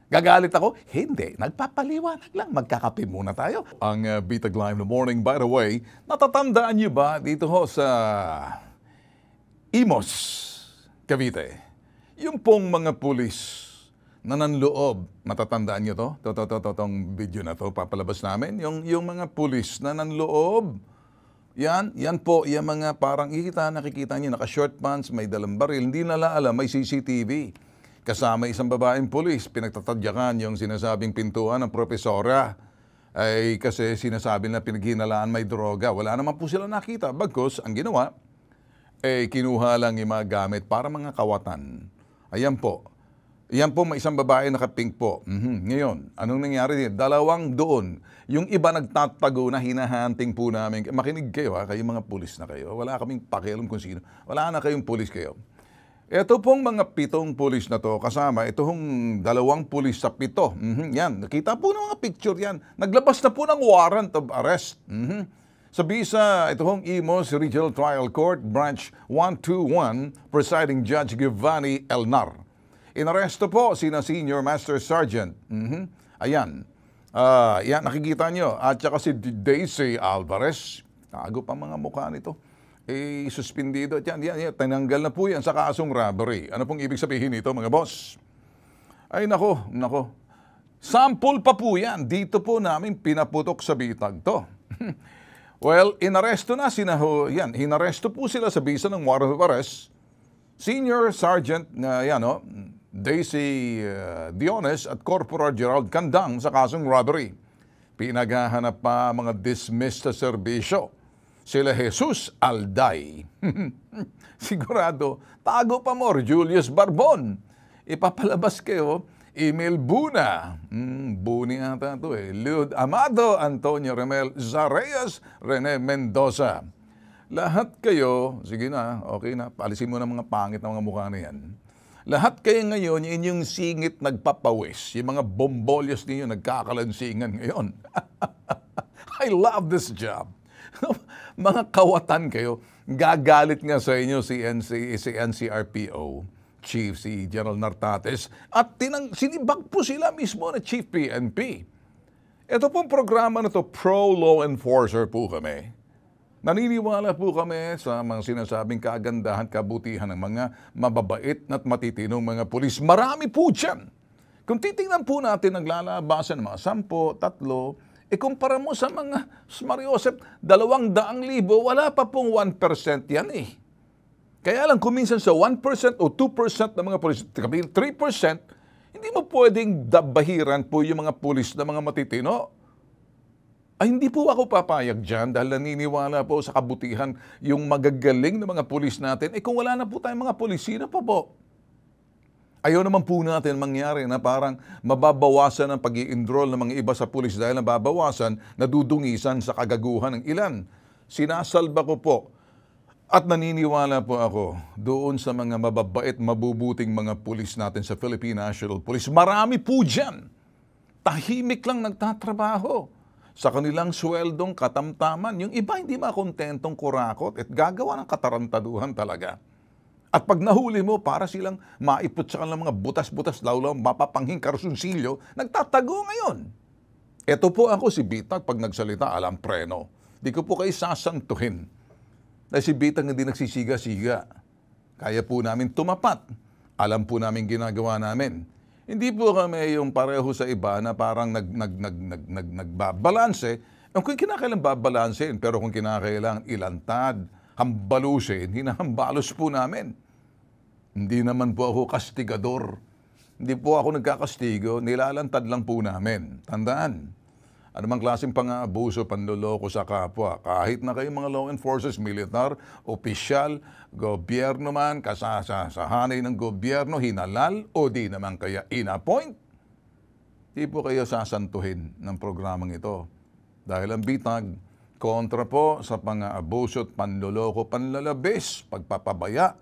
Gagalit ako? Hindi. Nagpapaliwanag lang. Magkakape muna tayo. Ang Bitag Live in the Morning, by the way, natatandaan niyo ba dito ho sa Imos, Cavite? Yung pong mga pulis na nanloob, natatandaan nyo to? Itong video na to, papalabas namin. Yung mga pulis na nanloob, yan po, yung mga parang nakikita nyo, naka-short pants, may dalang baril, hindi nala alam, may CCTV. Kasama isang babaeng pulis, pinagtatadyakan yung sinasabing pintuan ng propesora. Ay kasi sinasabi na pinaghinalaan may droga. Wala naman po sila nakita. Bagkus, ang ginawa, kinuha lang yung mga gamit para mga kawatan. Ayan po. Yan po, may isang babae naka-pink po. Ngayon, anong nangyari din? Dalawang doon. Yung iba nagtatago na hinahanting po namin. Makinig kayo ha, kayong mga pulis na kayo. Wala kaming pakialam kung sino. Wala na kayong pulis kayo. Ito pong mga 7 pulis na to, kasama itong 2 pulis sa 7. Yan, nakita po ng mga picture yan. Naglabas na po ng warrant of arrest. Sabi sa itong Imos Regional Trial Court, Branch 121, Presiding Judge Giovanni Elnar. Inaresto po sina Senior Master Sergeant. Ayan. Yan, nakikita nyo. At saka si Daisy Alvarez. Tago pa mga mukha nito. suspendido. Yan, tinanggal na po yan sa kasong robbery. Ano pong ibig sabihin nito, mga boss? Ay, nako. Sample pa po yan. Dito po namin pinaputok sa bitag to. Well, inaresto na hinaresto po sila sa bisa ng warrant of arrest. Senior Sergeant Daisy Diones at Corporal Gerald Candang sa kasong robbery. Pinaghahanap pa mga dismissed sa serbisyo. Sila Jesus Alday. Sigurado, tago pa mo, Julius Barbon. Ipapalabas kayo, Emil Buna. Buni ata ito Liud Amado, Antonio Remel Zareyas, Rene Mendoza. Lahat kayo, sige na, okay na, paalisin mo na mga pangit na mga mukha na yan. Lahat kayo ngayon, inyong singit nagpapawis. Yung mga bombolyos ninyo nagkakalansingan ngayon. I love this job. Mga kawatan kayo, gagalit nga sa inyo si NCRPO. Chief, si General Nartates, at sinibak po sila mismo na Chief PNP. Ito pong programa na to, pro-law enforcer po kami. Naniniwala po kami sa mga sinasabing kagandahan, kabutihan ng mga mababait at matitinong mga pulis. Marami po dyan. Kung titingnan po natin naglalabasan ng mga 10, 3, kumpara mo sa mga Mariosep, 200,000, wala pa pong 1% yan eh. Kaya lang kuminsan sa 1% o 2% ng mga pulis, 3%, hindi mo pwedeng dabahiran po yung mga pulis na mga matitino. Ay, hindi po ako papayag dyan dahil naniniwala po sa kabutihan yung magagaling na mga pulis natin. Kung wala na po tayong mga pulis, sino pa po? Ayaw naman po natin mangyari na parang mababawasan ang pag-i-enroll ng mga iba sa pulis dahil nababawasan, nadudungisan sa kagaguhan ng ilan. Sinasalba ko po. At naniniwala po ako doon sa mga mababait, mabubuting mga pulis natin sa Philippine National Police. Marami po dyan. Tahimik lang nagtatrabaho sa kanilang sweldong katamtaman. Yung iba hindi makontentong kurakot at gagawa ng katarantaduhan talaga. At pag nahuli mo, para silang maipot sa kanilang mga butas-butas, lalo mapapanghing karsunsilyo, nagtatago ngayon. Ito po ako si Bitag, pag nagsalita, alam preno. Di ko po kayo sasantuhin. Dahil si Bitag hindi nagsisiga-siga. Kaya po namin tumapat. Alam po namin ginagawa namin. Hindi po kami yung pareho sa iba na parang nagbabalanse. Kung kinakailang babalansein, pero kung kinakailang ilantad, hambalusin, hinahambalos po namin. Hindi naman po ako kastigador. Hindi po ako nagkakastigo, nilalantad lang po namin. Tandaan. Anumang klaseng pang-aabuso, panloloko sa kapwa, kahit na kayong mga law enforcers, militar, opisyal, gobyerno man, sa hanay ng gobyerno, hinalal o di naman kaya in-appoint, di po kayo sasantuhin ng programang ito. Dahil ang Bitag, kontra po sa pang-aabuso at panloloko, panlalabis, pagpapabaya,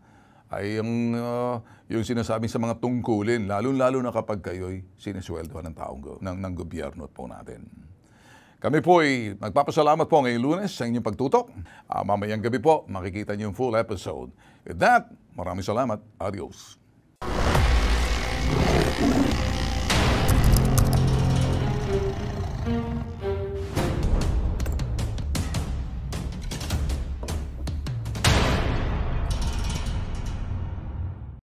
ay yung sinasabi sa mga tungkulin, lalo-lalo na kapag kayo'y sinisweldohan ng gobyerno po natin. Kami po ay magpapasalamat po ngayong Lunes sa inyong pagtutok. Mamayang gabi po, makikita niyo yung full episode. With that, maraming salamat. Adios.